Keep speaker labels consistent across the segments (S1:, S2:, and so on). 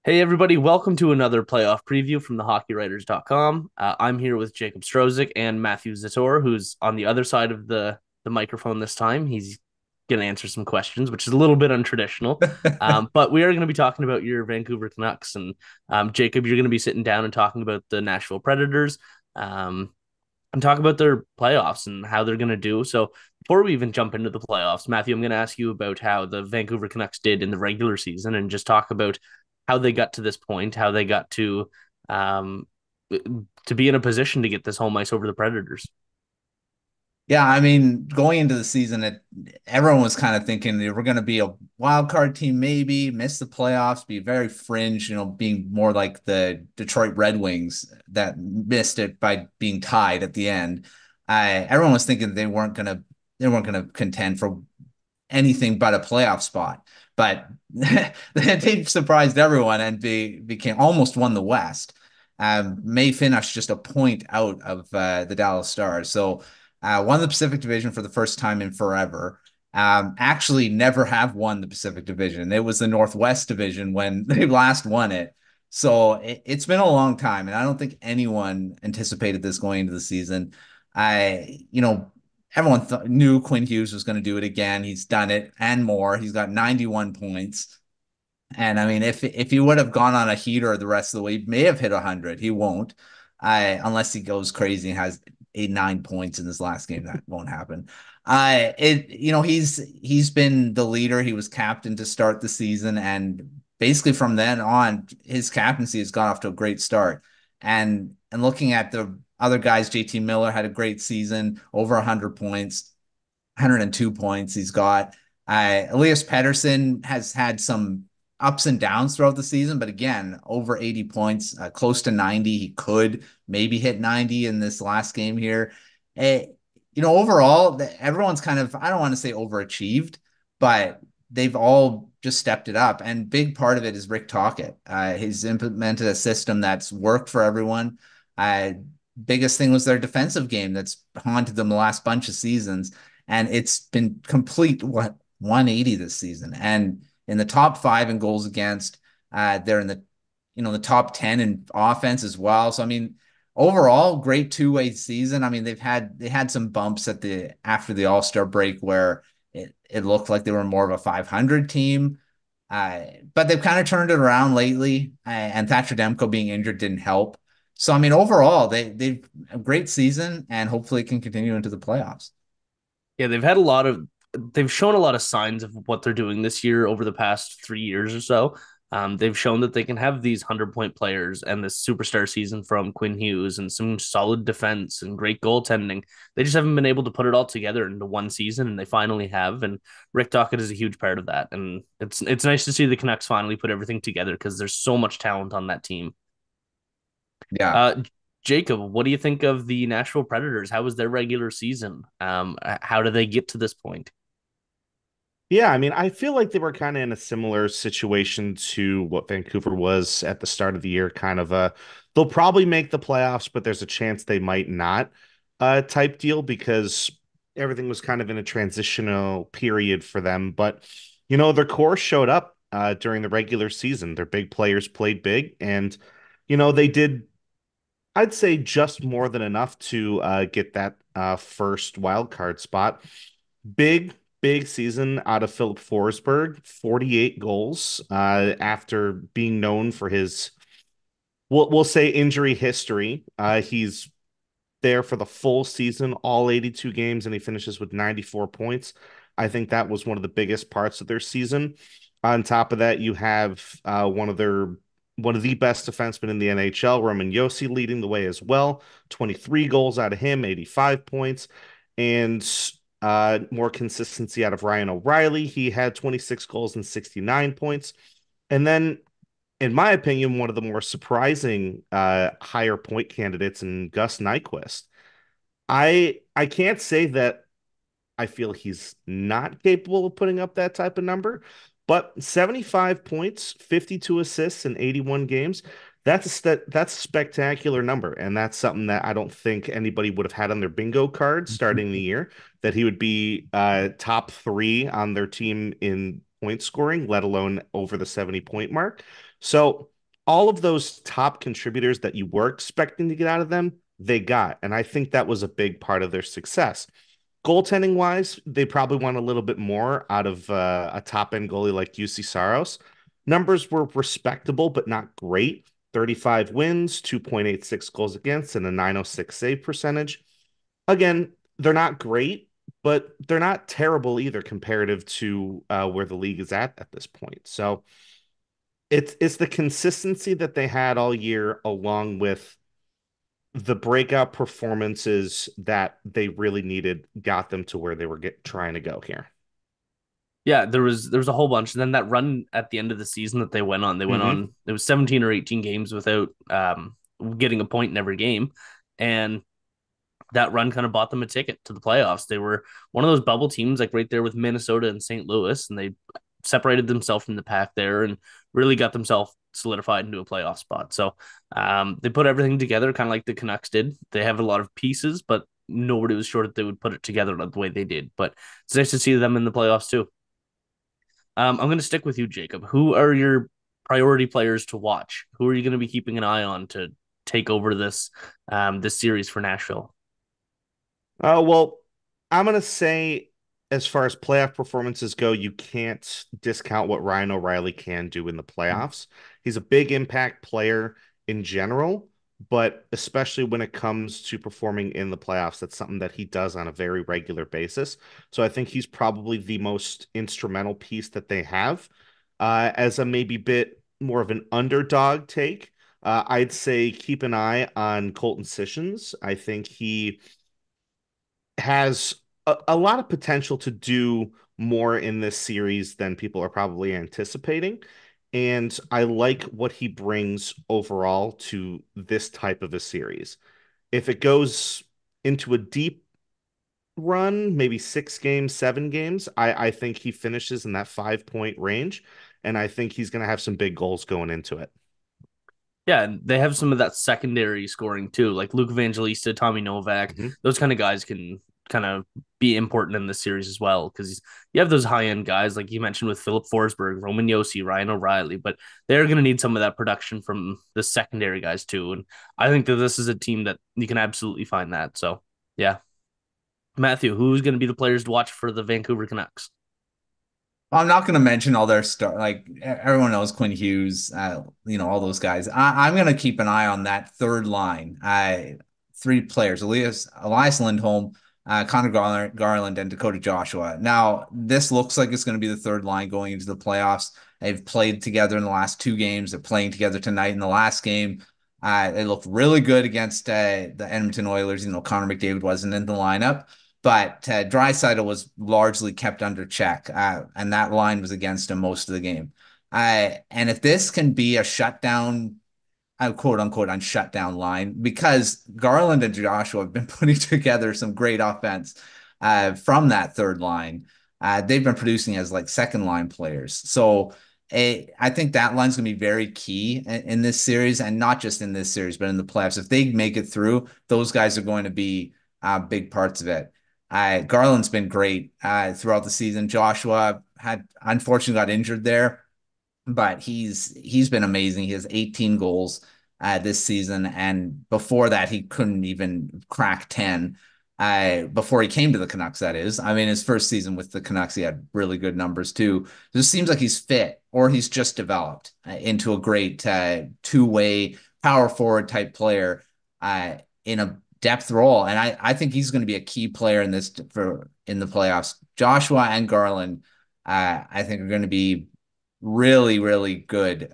S1: Hey everybody, welcome to another playoff preview from the hockeywriters.com. I'm here with Jacob Strozyk and Matthew Zator, who's on the other side of the microphone this time. He's going to answer some questions, which is a little bit untraditional. But we are going to be talking about your Vancouver Canucks. And Jacob, you're going to be sitting down and talking about the Nashville Predators um, and talk about their playoffs and how they're going to do. So before we even jump into the playoffs, Matthew, I'm going to ask you about how the Vancouver Canucks did in the regular season and just talk about how they got to this point, how they got um, to be in a position to get this home ice over the Predators.
S2: Yeah, I mean, going into the season, everyone was kind of thinking they were going to be a wild card team, maybe miss the playoffs, be very fringe, being more like the Detroit Red Wings that missed it by being tied at the end. Everyone was thinking they weren't gonna contend for anything but a playoff spot, but they surprised everyone and became almost won the West. May finish just a point out of the Dallas Stars, so won the Pacific Division for the first time in forever. Actually, never have won the Pacific Division. It was the Northwest Division when they last won it. So it's been a long time, and I don't think anyone anticipated this going into the season. Everyone knew Quinn Hughes was going to do it again. He's done it and more. He's got 91 points. And I mean, if he would have gone on a heater the rest of the way, he may have hit 100. He won't, unless he goes crazy and has 8, 9 points in this last game. That won't happen. He's been the leader. He was captain to start the season, and basically from then on, his captaincy has gone off to a great start. And looking at the other guys, JT Miller had a great season, over 100 points, 102 points. He's got Elias Pettersson has had some ups and downs throughout the season, but again, over 80 points, close to 90. He could maybe hit 90 in this last game here. Eh, Overall, everyone's kind of, I don't want to say overachieved, but they've all just stepped it up. And big part of it is Rick Tocchet. He's implemented a system that's worked for everyone. Uh, Biggest thing was their defensive game that's haunted them the last bunch of seasons. And it's been complete 180 this season. And in the top five in goals against, they're in the top 10 in offense as well. So I mean, overall, great two-way season. I mean, they had some bumps after the All-Star break where it looked like they were more of a 500 team. But they've kind of turned it around lately, and Thatcher Demko being injured didn't help. So I mean, overall, they've a great season, and hopefully it can continue into the playoffs.
S1: Yeah, they've shown a lot of signs of what they're doing this year over the past 3 years or so. They've shown that they can have these 100-point players and this superstar season from Quinn Hughes and some solid defense and great goaltending. They just haven't been able to put it all together into one season, and they finally have. And Rick Tocchet is a huge part of that. And it's nice to see the Canucks finally put everything together because there's so much talent on that team.
S2: Yeah.
S1: Uh, Jacob, what do you think of the Nashville Predators? How was their regular season? How did they get to this point?
S3: Yeah, I mean, I feel like they were kind of in a similar situation to what Vancouver was at the start of the year, kind of they'll probably make the playoffs, but there's a chance they might not type deal because everything was kind of in a transitional period for them. But, their core showed up during the regular season. Their big players played big, and, they did, I'd say, just more than enough to get that first wild card spot. Big, big season out of Philip Forsberg, 48 goals after being known for his, we'll say, injury history. He's there for the full season, all 82 games, and he finishes with 94 points. I think that was one of the biggest parts of their season. On top of that, you have one of the best defensemen in the NHL, Roman Josi, leading the way as well. 23 goals out of him, 85 points, and more consistency out of Ryan O'Reilly. He had 26 goals and 69 points. And then, in my opinion, one of the more surprising higher point candidates in Gus Nyquist. I can't say that I feel he's not capable of putting up that type of number, but 75 points, 52 assists in 81 games, that's a spectacular number, and that's something that I don't think anybody would have had on their bingo card starting the year, that he would be top three on their team in point scoring, let alone over the 70 point mark. So all of those top contributors that you were expecting to get out of them, they got. And I think that was a big part of their success. Goaltending wise, they probably want a little bit more out of a top end goalie like UC Saros. Numbers were respectable, but not great. 35 wins, 2.86 goals against, and a 906 save percentage. Again, they're not great, but they're not terrible either comparative to where the league is at this point. So it's the consistency that they had all year, along with the breakout performances that they really needed, got them to where they were trying to go here.
S1: Yeah, there was a whole bunch. And then that run at the end of the season that they went on,
S3: Mm-hmm.
S1: it was 17 or 18 games without getting a point in every game. And that run kind of bought them a ticket to the playoffs. They were one of those bubble teams, like right there with Minnesota and St. Louis, and they separated themselves from the pack there and really got themselves solidified into a playoff spot. So they put everything together, kind of like the Canucks did. They have a lot of pieces, but nobody was sure that they would put it together the way they did. But it's nice to see them in the playoffs too. I'm going to stick with you, Jacob. Who are your priority players to watch? Who are you going to be keeping an eye on to take over this series for Nashville?
S3: Well, I'm gonna say, as far as playoff performances go, you can't discount what Ryan O'Reilly can do in the playoffs. He's a big impact player in general, but especially when it comes to performing in the playoffs, that's something that he does on a very regular basis. So I think he's probably the most instrumental piece that they have. As a maybe bit more of an underdog take, I'd say keep an eye on Colton Sissons. I think he has a lot of potential to do more in this series than people are probably anticipating. And I like what he brings overall to this type of a series. If it goes into a deep run, maybe 6 games, 7 games, I think he finishes in that 5 point range. And I think he's going to have some big goals going into it.
S1: Yeah, and they have some of that secondary scoring too, like Luke Evangelista, Tommy Novak.
S3: Mhm.
S1: Those kind of guys can kind of be important in this series as well because you have those high end guys like you mentioned with Philip Forsberg, Roman Yossi, Ryan O'Reilly, but they're going to need some of that production from the secondary guys too. And I think that this is a team that you can absolutely find that. So yeah, Matthew, who's going to be the players to watch for the Vancouver Canucks?
S2: I'm not going to mention all their star. Like everyone knows Quinn Hughes, all those guys. I'm going to keep an eye on that third line. Three players: Elias Lindholm, Connor Garland, and Dakota Joshua. Now, this looks like it's going to be the third line going into the playoffs. They've played together in the last 2 games. They're playing together tonight in the last game. They looked really good against the Edmonton Oilers. Connor McDavid wasn't in the lineup. But Draisaitl was largely kept under check, and that line was against him most of the game. And if this can be a shutdown, quote unquote, on shutdown line, because Garland and Joshua have been putting together some great offense from that third line. They've been producing as like second line players. So I think that line's going to be very key in this series, and not just in this series, but in the playoffs. If they make it through, those guys are going to be big parts of it. Garland's been great throughout the season. Joshua had unfortunately got injured there, but he's been amazing. He has 18 goals this season, and before that, he couldn't even crack 10. Before he came to the Canucks, that is. I mean, his first season with the Canucks, he had really good numbers too. It just seems like he's fit, or he's just developed into a great two-way power forward type player in a depth role. And I think he's going to be a key player in the playoffs. Joshua and Garland, I think are going to be really, really good.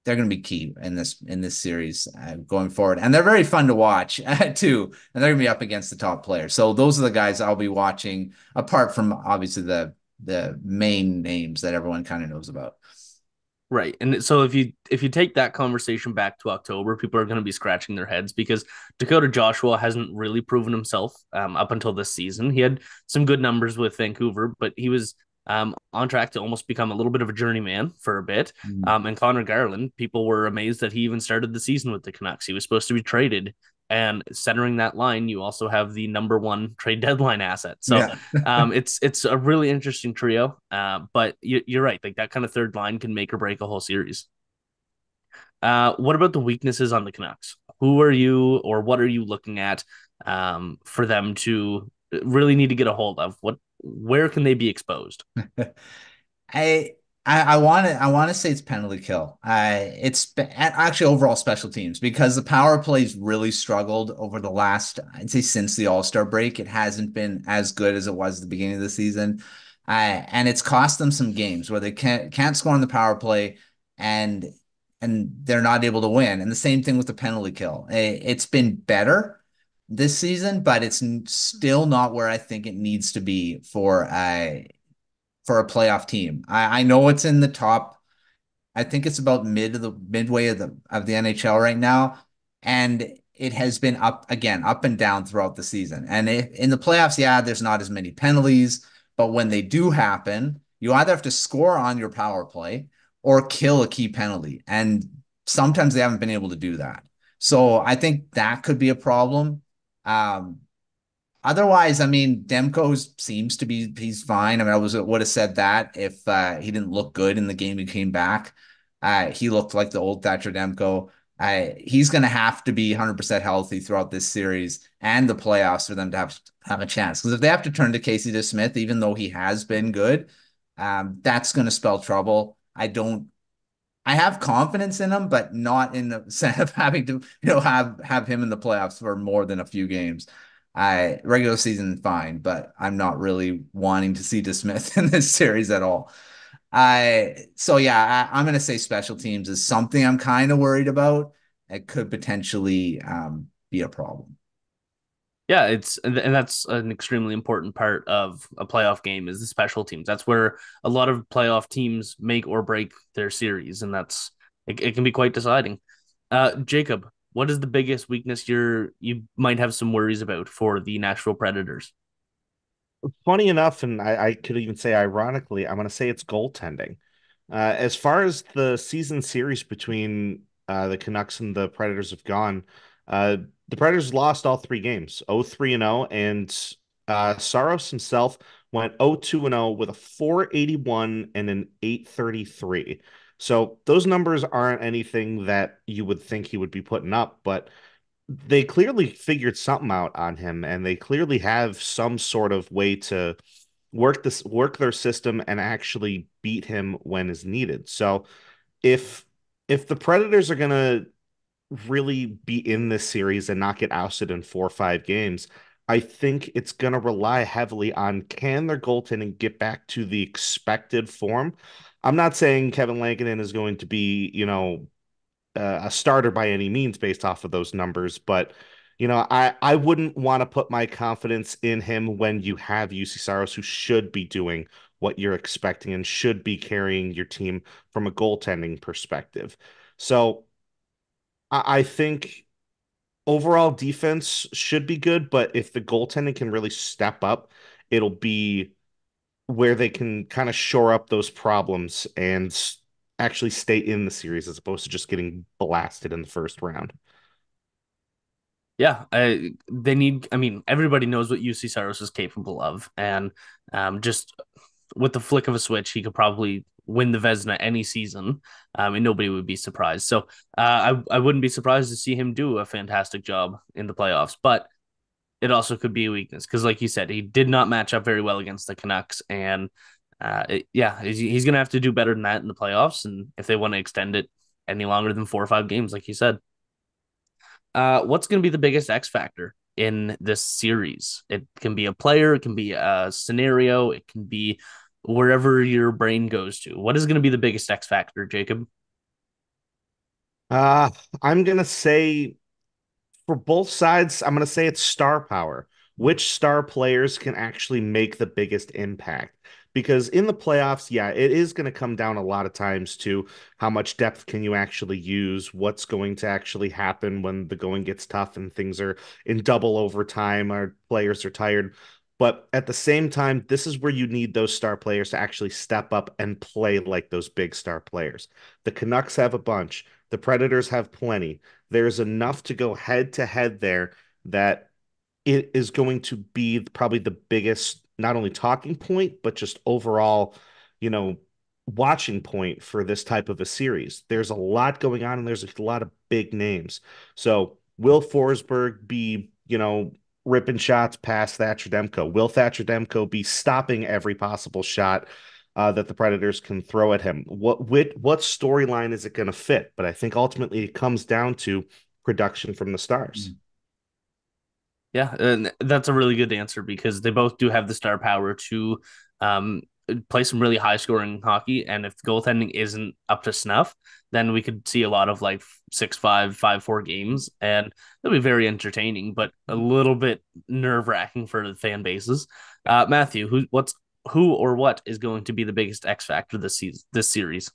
S2: They're going to be key in this series going forward, and they're very fun to watch too. And they're going to be up against the top players. So those are the guys I'll be watching, apart from obviously the main names that everyone kind of knows about.
S1: Right. And so if you take that conversation back to October, people are going to be scratching their heads because Dakota Joshua hasn't really proven himself up until this season. He had some good numbers with Vancouver, but he was on track to almost become a little bit of a journeyman for a bit.
S2: Mm.
S1: And Connor Garland, people were amazed that he even started the season with the Canucks. He was supposed to be traded. And centering that line, you also have the number one trade deadline asset. So
S2: Yeah.
S1: it's a really interesting trio. But you're right, like that kind of third line can make or break a whole series. What about the weaknesses on the Canucks? Who are you, or what are you looking at for them to really need to get a hold of? Where can they be exposed?
S2: I I want to say it's penalty kill. Actually overall special teams because the power plays really struggled over the last, I'd say since the All-Star break. It hasn't been as good as it was at the beginning of the season. And it's cost them some games where they can't score on the power play and they're not able to win. And the same thing with the penalty kill. It's been better this season, but it's still not where I think it needs to be for a playoff team. I know it's in the top. I think it's about midway of the NHL right now, and it has been up and down throughout the season. And in the playoffs, yeah, there's not as many penalties, but when they do happen, you either have to score on your power play or kill a key penalty, and sometimes they haven't been able to do that. So I think that could be a problem. Um, Otherwise, I mean, Demko seems to be he's fine. I mean, would have said that if he didn't look good in the game he came back. He looked like the old Thatcher Demko. He's going to have to be 100% healthy throughout this series and the playoffs for them to have a chance. Because if they have to turn to Casey DeSmith, even though he has been good, that's going to spell trouble. I have confidence in him, but not in the sense of having to, have him in the playoffs for more than a few games. I regular season fine, but I'm not really wanting to see DeSmith in this series at all. I'm gonna say special teams is something I'm kind of worried about. It could potentially be a problem.
S1: Yeah, and that's an extremely important part of a playoff game is the special teams. That's where a lot of playoff teams make or break their series, and it can be quite deciding. Jacob, what is the biggest weakness you might have some worries about for the Nashville Predators?
S3: Funny enough, and I could even say ironically, I'm going to say it's goaltending. As far as the season series between the Canucks and the Predators have gone, uh, the Predators lost all three games, 0-3-0, and Saros himself went 0-2-0 with a 481 and an 833. So those numbers aren't anything that you would think he would be putting up, but they clearly figured something out on him, and they clearly have some sort of way to work their system and actually beat him when is needed. So if if the Predators are gonna really be in this series and not get ousted in 4 or 5 games, I think it's gonna rely heavily on can their goaltending get back to the expected form. I'm not saying Kevin Lankinen is going to be, a starter by any means based off of those numbers, but I wouldn't want to put my confidence in him when you have UC Saros who should be doing what you're expecting and should be carrying your team from a goaltending perspective. So I think overall defense should be good, but if the goaltending can really step up, it'll be where they can kind of shore up those problems and actually stay in the series as opposed to just getting blasted in the first round.
S1: Yeah, I mean, everybody knows what UC Saros is capable of, and just with the flick of a switch, he could probably win the Vezina any season, and nobody would be surprised. So I wouldn't be surprised to see him do a fantastic job in the playoffs, but it also could be a weakness because, like you said, he did not match up very well against the Canucks, and he's going to have to do better than that in the playoffs, and if they want to extend it any longer than 4 or 5 games, like you said. What's going to be the biggest X factor in this series? It can be a player, it can be a scenario, it can be wherever your brain goes to. What is going to be the biggest X factor, Jacob?
S3: Uh, I'm gonna say for both sides, I'm going to say it's star power. Which star players can actually make the biggest impact? Because in the playoffs, yeah, it is going to come down a lot of times to how much depth can you actually use, what's going to actually happen when the going gets tough and things are in double overtime or players are tired. But at the same time, this is where you need those star players to actually step up and play like those big star players. The Canucks have a bunch. The Predators have plenty. There's enough to go head to head there that it is going to be probably the biggest, not only talking point, but just overall, you know, watching point for this type of a series. There's a lot going on and there's a lot of big names. So will Forsberg be, ripping shots past Thatcher Demko? Will Thatcher Demko be stopping every possible shot that the Predators can throw at him? What storyline is it going to fit? But I think ultimately it comes down to production from the stars.
S1: Yeah, and that's a really good answer because they both do have the star power to um, play some really high scoring hockey. And if the goaltending isn't up to snuff, then we could see a lot of like 6-5, 5-4 games, and it'll be very entertaining, but a little bit nerve wracking for the fan bases. Matthew, who or what is going to be the biggest X factor this series?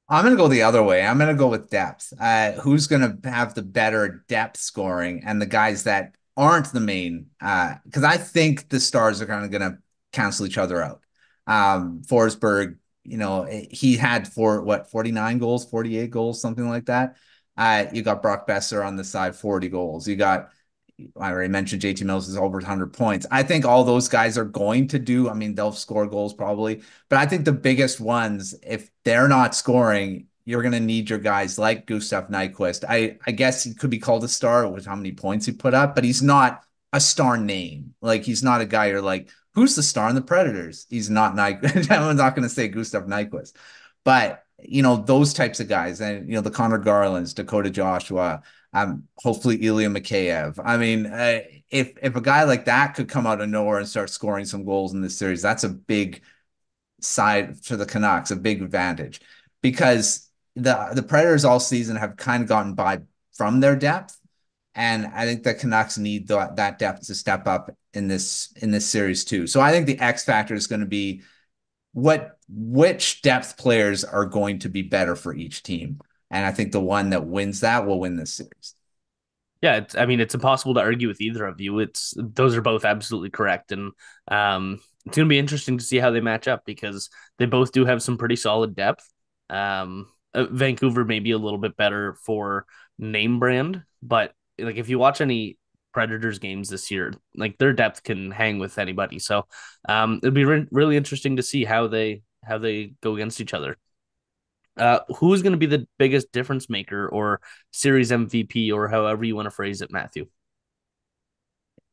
S2: I'm going to go the other way. I'm going to go with depth. Who's going to have the better depth scoring and the guys that aren't the main? Because I think the stars are kind of going to cancel each other out. Forsberg, he had 49 goals, 48 goals, something like that. You got Brock Besser on the side, 40 goals. I already mentioned JT Mills is over 100 points. I think all those guys are going to do, I mean, they'll score goals probably, but I think the biggest ones, if they're not scoring, you're going to need your guys like Gustav Nyquist. I guess he could be called a star with how many points he put up, but he's not a star name. Like, he's not a guy you're like, who's the star in the Predators? He's not Nyquist. I'm not going to say Gustav Nyquist, but those types of guys, and the Connor Garlands, Dakota Joshua, hopefully Ilya Mikheyev. I mean, if a guy like that could come out of nowhere and start scoring some goals in this series, that's a big side to the Canucks, a big advantage, because the Predators all season have kind of gotten by from their depth, and I think the Canucks need that depth to step up in this series too. So I think the X factor is going to be which depth players are going to be better for each team. And I think the one that wins that will win this series.
S1: Yeah, it's impossible to argue with either of you. Those are both absolutely correct, and it's going to be interesting to see how they match up because they both do have some pretty solid depth. Vancouver may be a little bit better for name brand, but like if you watch any Predators games this year, like their depth can hang with anybody. So it'll be really interesting to see how they go against each other. Who's going to be the biggest difference maker or series MVP or however you want to phrase it, Matthew?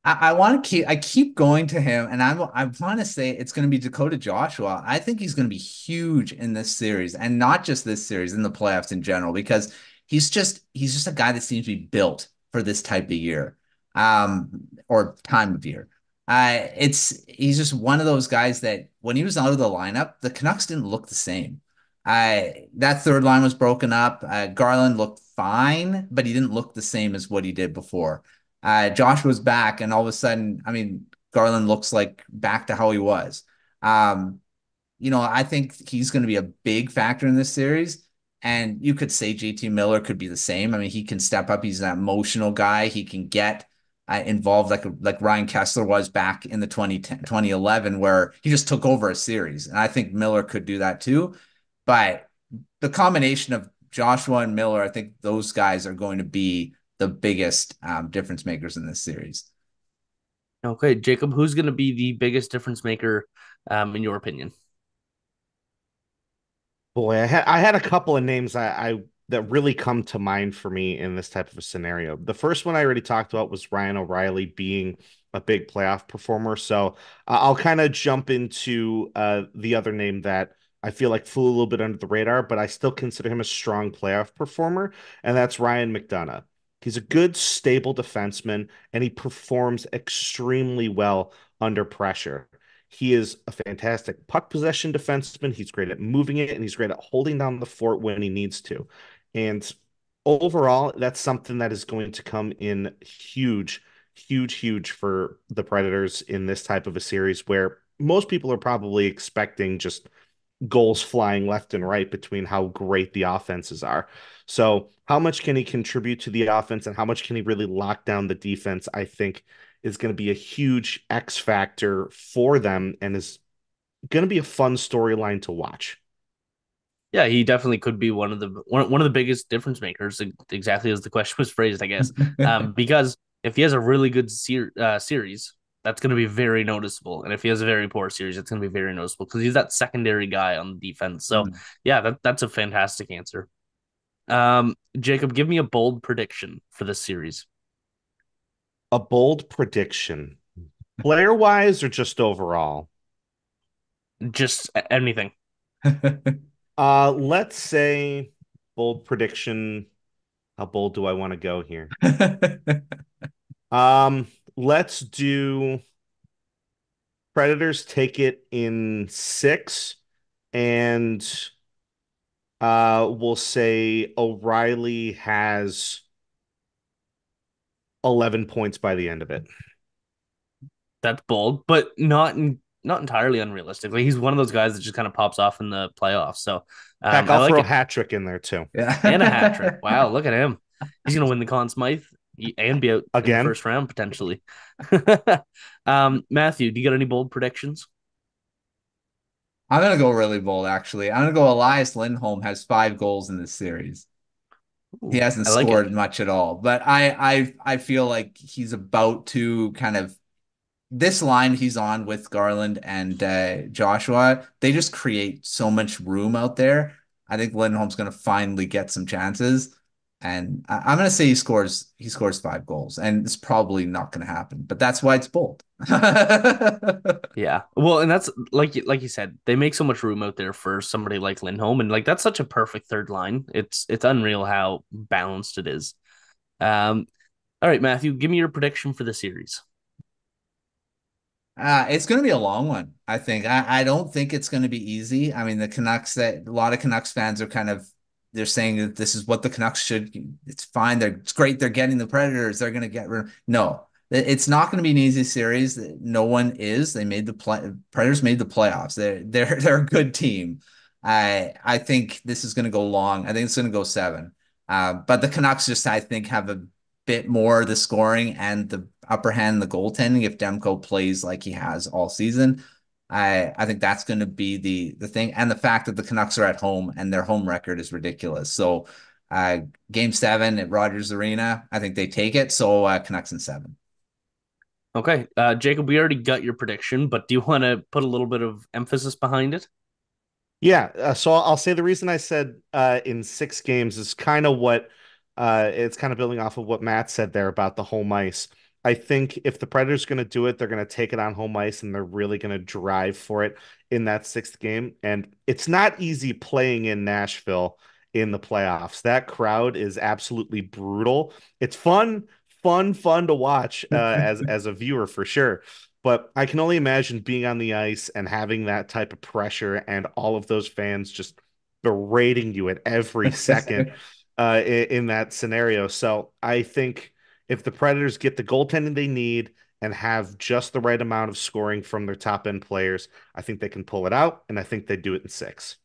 S2: I want to keep going to him, and I want to say it's going to be Dakota Joshua. I think he's going to be huge in this series, and not just this series, in the playoffs in general, because he's just a guy that seems to be built for this type of year, or time of year. He's just one of those guys that when he was out of the lineup, the Canucks didn't look the same. That third line was broken up. Garland looked fine, but he didn't look the same as what he did before. Josh was back, and all of a sudden, I mean, Garland looks like back to how he was. Um, I think he's going to be a big factor in this series. And you could say JT Miller could be the same. I mean, he can step up. He's an emotional guy. He can get involved like Ryan Kessler was back in the 2011, where he just took over a series. And I think Miller could do that too. But the combination of Joshua and Miller, I think those guys are going to be the biggest difference makers in this series.
S1: Okay, Jacob, who's going to be the biggest difference maker in your opinion?
S3: Boy, I had a couple of names I that really come to mind for me in this type of a scenario. The first one I already talked about was Ryan O'Reilly being a big playoff performer. So I'll kind of jump into the other name that I feel like flew a little bit under the radar, but I still consider him a strong playoff performer, and that's Ryan McDonagh. He's a good, stable defenseman, and he performs extremely well under pressure. He is a fantastic puck possession defenseman. He's great at moving it, and he's great at holding down the fort when he needs to. And overall, that's something that is going to come in huge, huge, huge for the Predators in this type of a series where most people are probably expecting just goals flying left and right between how great the offenses are. So, how much can he contribute to the offense and how much can he really lock down the defense? I think is going to be a huge X factor for them and is going to be a fun storyline to watch.
S1: Yeah, he definitely could be one of the biggest difference makers, exactly as the question was phrased, I guess. Because if he has a really good series, that's going to be very noticeable. And if he has a very poor series, it's going to be very noticeable because he's that secondary guy on the defense. So
S2: Mm.
S1: yeah, that's a fantastic answer. Jacob, give me a bold prediction for this series.
S3: A bold prediction, player wise or just overall?
S1: Just anything.
S3: Let's say bold prediction. How bold do I want to go here? Um, let's do Predators take it in 6, and we'll say O'Reilly has 11 points by the end of it.
S1: That's bold, but not entirely unrealistic. Like he's one of those guys that just kind of pops off in the playoffs. So
S3: Heck,
S1: I
S3: I'll
S1: like
S3: throw a
S1: it.
S3: hat trick in there too.
S1: And a hat trick.
S2: Yeah.
S1: Wow, look at him. He's gonna win the Conn Smythe and be out in the
S3: Again,
S1: first round potentially. Matthew, do you got any bold predictions?
S2: I'm gonna go really bold, actually. I'm gonna go Elias Lindholm has 5 goals in this series. He
S1: Ooh,
S2: hasn't
S1: I like it.
S2: scored much at all, but I feel like he's about to kind of this line he's on with Garland and Joshua. They just create so much room out there. I think Lindholm's going to finally get some chances, and I'm going to say he scores 5 goals, and it's probably not going to happen. But that's why it's bold.
S1: Yeah. Well, and that's like you said, they make so much room out there for somebody like Lindholm, and like that's such a perfect third line. It's unreal how balanced it is. Um, all right, Matthew, give me your prediction for the series.
S2: It's going to be a long one, I think. I don't think it's going to be easy. I mean, the Canucks that a lot of Canucks fans are kind of they're saying that this is what the Canucks should. It's fine. It's great. They're getting the Predators. They're going to get rid. No, it's not going to be an easy series. No one is. They made the Predators made the playoffs. They're a good team. I think this is going to go long. I think it's going to go 7. But the Canucks just I think have a bit more the scoring and the upper hand in the goaltending if Demko plays like he has all season. I think that's going to be the thing, and the fact that the Canucks are at home and their home record is ridiculous. So, Game 7 at Rogers Arena, I think they take it. So, Canucks in 7.
S1: Okay, Jacob, we already got your prediction, but do you want to put a little bit of emphasis behind it?
S3: Yeah, so I'll say the reason I said in 6 games is kind of what it's kind of building off of what Matt said there about the home ice. I think if the Predators going to do it, they're going to take it on home ice and they're really going to drive for it in that 6th game. And it's not easy playing in Nashville in the playoffs. That crowd is absolutely brutal. It's fun to watch as a viewer for sure. But I can only imagine being on the ice and having that type of pressure and all of those fans just berating you at every second in that scenario. So I think if the Predators get the goaltending they need and have just the right amount of scoring from their top end players, I think they can pull it out, and I think they do it in 6.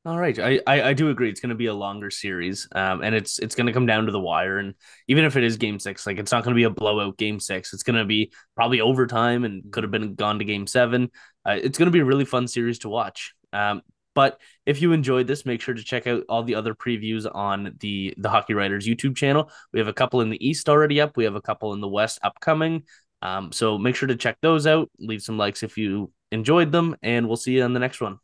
S1: All right, I do agree. It's going to be a longer series, and it's going to come down to the wire. And even if it is Game 6, like it's not going to be a blowout Game 6. It's going to be probably overtime and could have been gone to Game 7. It's going to be a really fun series to watch. But if you enjoyed this, make sure to check out all the other previews on the Hockey Writers YouTube channel. We have a couple in the East already up. We have a couple in the West upcoming. So make sure to check those out. Leave some likes if you enjoyed them, and we'll see you on the next one.